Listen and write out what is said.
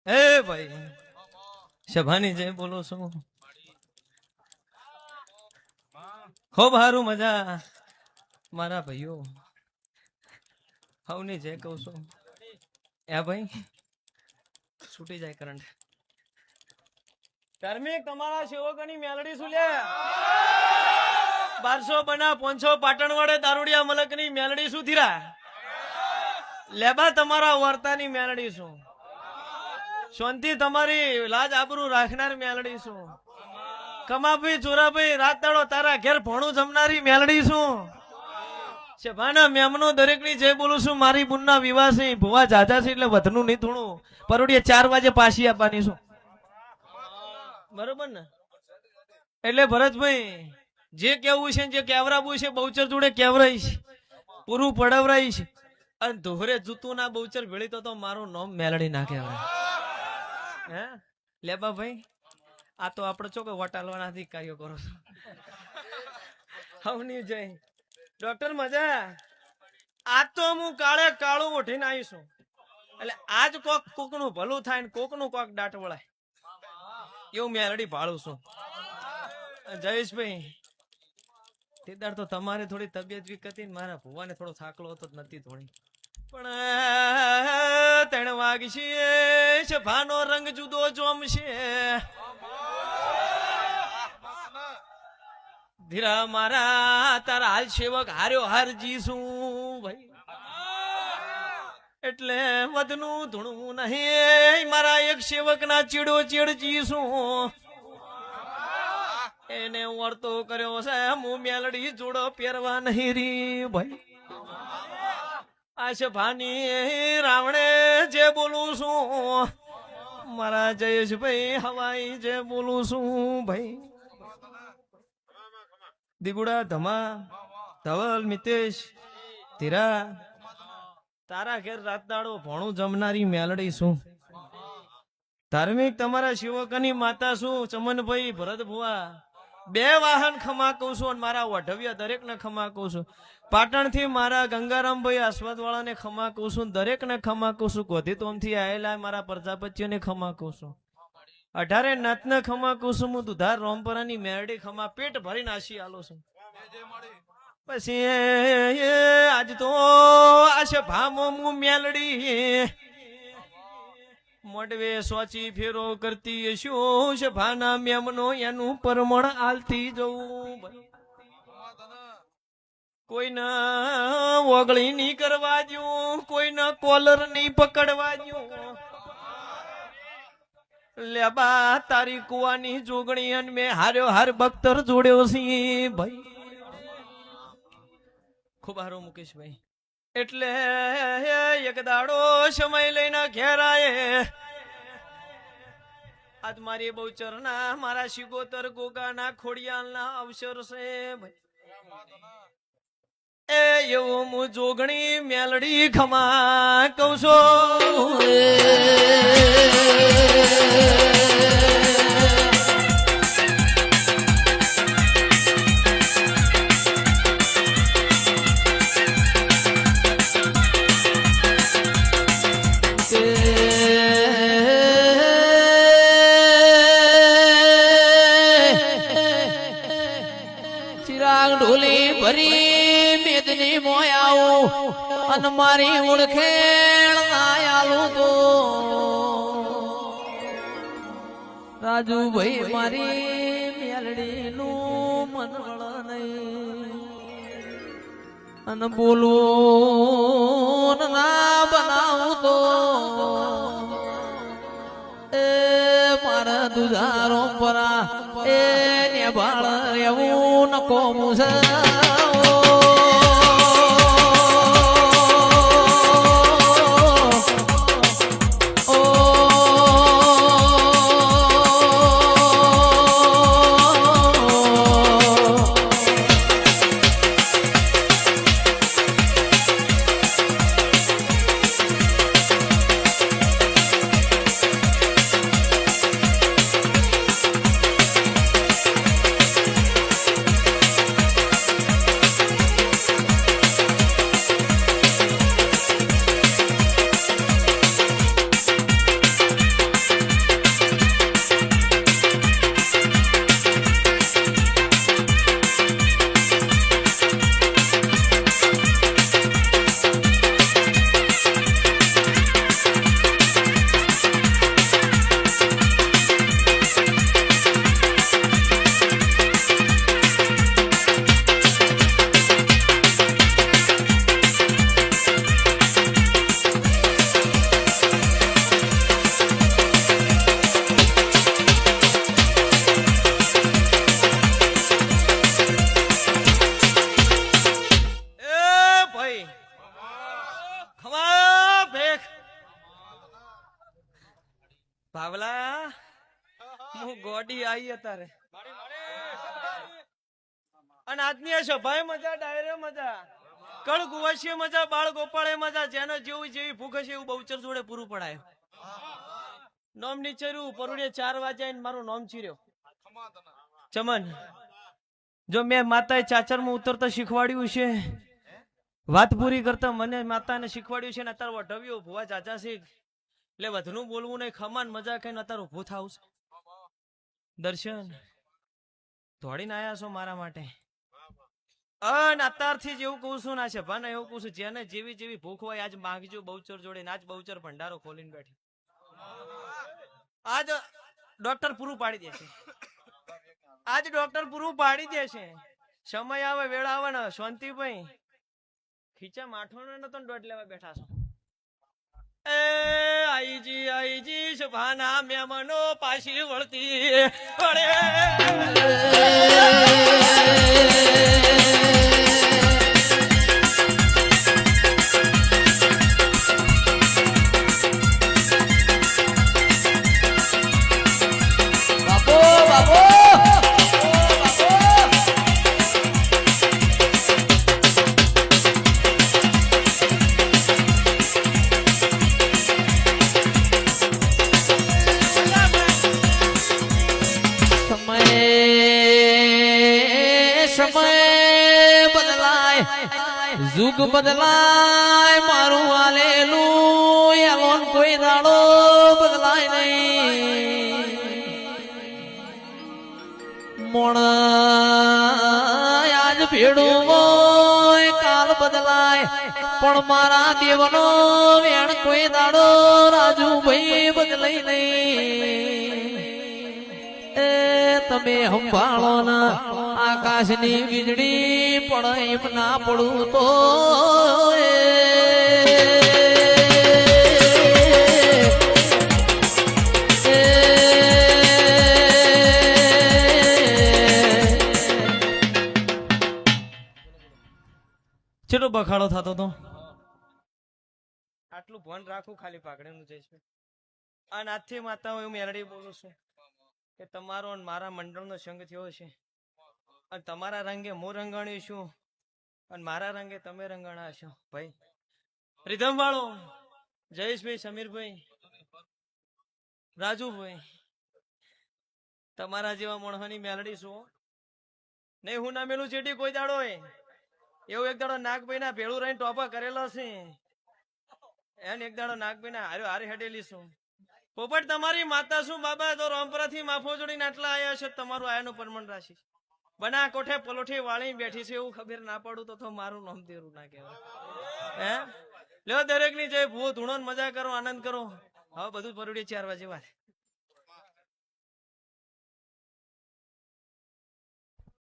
એ ભાઈ સભાની જય બોલો છો ખૂબ સારું મજા મારા ભાઈઓ હવની જય કહું છું એ ભાઈ છૂટી જાય કરંટ ધાર્મિક તમારા સેવકોની મેલડી શું લે 1200 બના 500 પાટણ વડે દારૂડિયા મલકની મેલડી શું થીરા લેબા તમારા વર્તાની મેલડી શું શાંતિ તમારી લાજ આબરૂ રાખનાર મેલડી શું કમાભાઈ ચોરાભાઈ રાત દાડો તારા ઘેર ભણું જમનારી મેલડી શું સભાના મેમનો દરેકની જય બોલું છું મારી બુનના વિવાહ છે ભુવા જાજા છે એટલે વધનું નહીં થોડું પરોડીએ 4 વાગે પાછી આપવાની છું બરોબર ને એટલે ભરતભાઈ જે કેવું છે જે કેવરાવું છે બહુચર જોડે કેવરાઈશ પૂરું પડાવરાઈશ અને ધોરે જૂતું ના બહુચર ભેળી તો મારું નામ મેલડી ના કહેવાય હે લેબા ભાઈ આ તો આપણે ચોકે વટાલવાના કાર્યો કરો છો હવની જય ડોક્ટર મજા આજ તો હું કાળે કાળું ઉઠીને આવીશું એટલે આજ કોકનું ભલું થાય ને કોકનું કોક દાટ વળાય એવું મેલડી ભાળું છું જયેશભાઈ તેદાર તો તમારે થોડી તબિયત વીક હતી મારા ભુવાને થોડો થાકલો હતો નથી થોડી પણ 3 વાગશે ભાનો રંગ જુદો જોમશે ધીરા મારા તારા હાલ સેવક હાર્યો હારજી શું ભાઈ એટલે વધનું ધૂણું નહીં મારા એક સેવક ના ચીડો ચીડજી શું એને વર્તો કર્યો છે હું મેલડી જોડો પહેરવા નહીં રી ભાઈ આ સભાની રાવણે જે બોલું છું મારા જયેશભાઈ હવાઈ જે બોલું છું ભાઈ દિગુડા ધમા ધવલ મિતેશ ધીરા તારા ઘેર રાત દાડો ભણું જમનારી મેલડી શું ધાર્મિક તમારા શિવકની માતા શું ચમનભાઈ ભરત ભુવા 2 વાહન ખમા કહું છું અને મારા વઢવિયા દરેક ને ખમા કહું છું પાટણ થી મારા ગંગારામભાઈ આસ્વાદ વાળા ને ખમા કહું છું દરેક ને ખમા કહું છું ગોધીતોમ થી આયેલા મારા પ્રજાપતિઓ ને ખમા કહું છું 18 નાતના ખમા કહું છું હું દુધાર રોમપરાની મેરડી ખમા પેટ ભરીને આશી આલો છું પછી આજ તો આશે ભામો હું મેલડી મોડવે સોચી ફેરો કરતી શું છે ભાના મેમનો એનું પરમણ આલતી જવું કોઈના ઓગળી નહીં કરવા દઉં કોઈના કોલર નહીં પકડવા દઉં લેબા તારી કુવાની જોગણી અને મેં હાર્યો હાર બખ્તર જોડ્યો છે ભાઈ ખૂબ હારો મુકેશભાઈ એટલે એક દાડો સમય લઈને ઘેરાય આજ મારી બહુચર ના મારા શિગોતર ગોગાના ખોડિયાલ ના અવસર છે ભાઈ એ એવું હું જોગણી મેલડી ખમા કહું છું અને મારી ઓળખેણ આયાલું તો રાજુભાઈ મારી મેલડી નું મન વળ નહીં અને બોલવું ના બનાવું તો એ મારા દુધારો પરા એ ને બાળ રહેવું નકો મુસા ભાવલા હું ગોડી આવી અત્યારે અને આજની આ સભાએ મજા ડાયરે મજા કળ કુવાસીએ મજા બાળ ગોપાળે મજા જેનો જેવી જેવી ભૂખ હશે એવું બહુચર જોડે પૂરું પડાય નોમ નીચર્યું પરુડે 4 વાગ્યા મારું નોમ ચીર્યો ચમન જો મેં માતાએ ચાચરમાં ઉતરતા શીખવાડ્યું છે વાત પૂરી કરતા મને માતાને શીખવાડ્યું છે ને અત્યારે વઢવ્યો ભુવા ચાચા શીખ એટલે વધનું બોલવું નહીં ખમાન મજા કઈ અત્યારે ઉભું થાવ છે દર્શન દોડીને આયા છો મારા માટે અને અત્યારથી જ એવું કહું છું ના છે ભાને એવું કહું છું જેને જેવી જેવી ભૂખ હોય આજ માંગજો બહુચર જોડે આજ બહુચર ભંડારો ખોલીને બેઠી આજ ડોક્ટર પૂરું પાડી દેશે આજ ડોક્ટર પૂરું પાડી દેશે સમય આવે વેળા આવે ને શાંતિભાઈ ખીચા માઠો ને તો દોઢ લેવા બેઠા છો એ આઈજી સુભાના મેમનો પાછી વળતી વળે યુગ બદલાય મારું આલેલું એલોન કોઈ દાડો બદલાય નહીં મોણ આજ ભેડું હોય કાલ બદલાય પણ મારા દેવનો વેણ કોઈ દાડો રાજુભાઈ બદલાય નહીં એ તમે સંભાળો ના આકાશની વીજળી પડે એમ ના પડું તો ચેટલો બખાડો થતો તો આટલું ભાન રાખું ખાલી પાઘડીનું જઈશ અને આજથી માતા હું મેરડી બોલું છું કે તમારો અને મારા મંડળનો સંગ થયો છે અને તમારા રંગે હું રંગાણી છું અને મારા રંગે તમે રંગાણા છો ભાઈ રીધમ વાળો જયેશભાઈ સમીરભાઈ રાજુભાઈ તમારા જેવા મોણહાની મેલડી છું નહીં હું ના મેલું ચેટી કોઈ દાડો હોય એવું એક દાડો નાગભાઈ ના ભેળું રહીને ટોપા કરેલો છે એને એક દાડો નાગભાઈ ના હારે હારે હેડેલી છું પોપટ તમારી માતા શું બાબા તો રામપરા થી માફો જોડીને આટલા આયા છે તમારું આયાનું પરમણ રાશિ બના કોઠે પલોઠી વાળી બેઠી છે એવું ખબર ના પડું તો મારું નામ દેરું ના કહેવાય હે લ્યો દરેક ની જય ભૂ ધૂણો મજા કરો આનંદ કરો હવે બધું પરુડી 4 વાગે વાત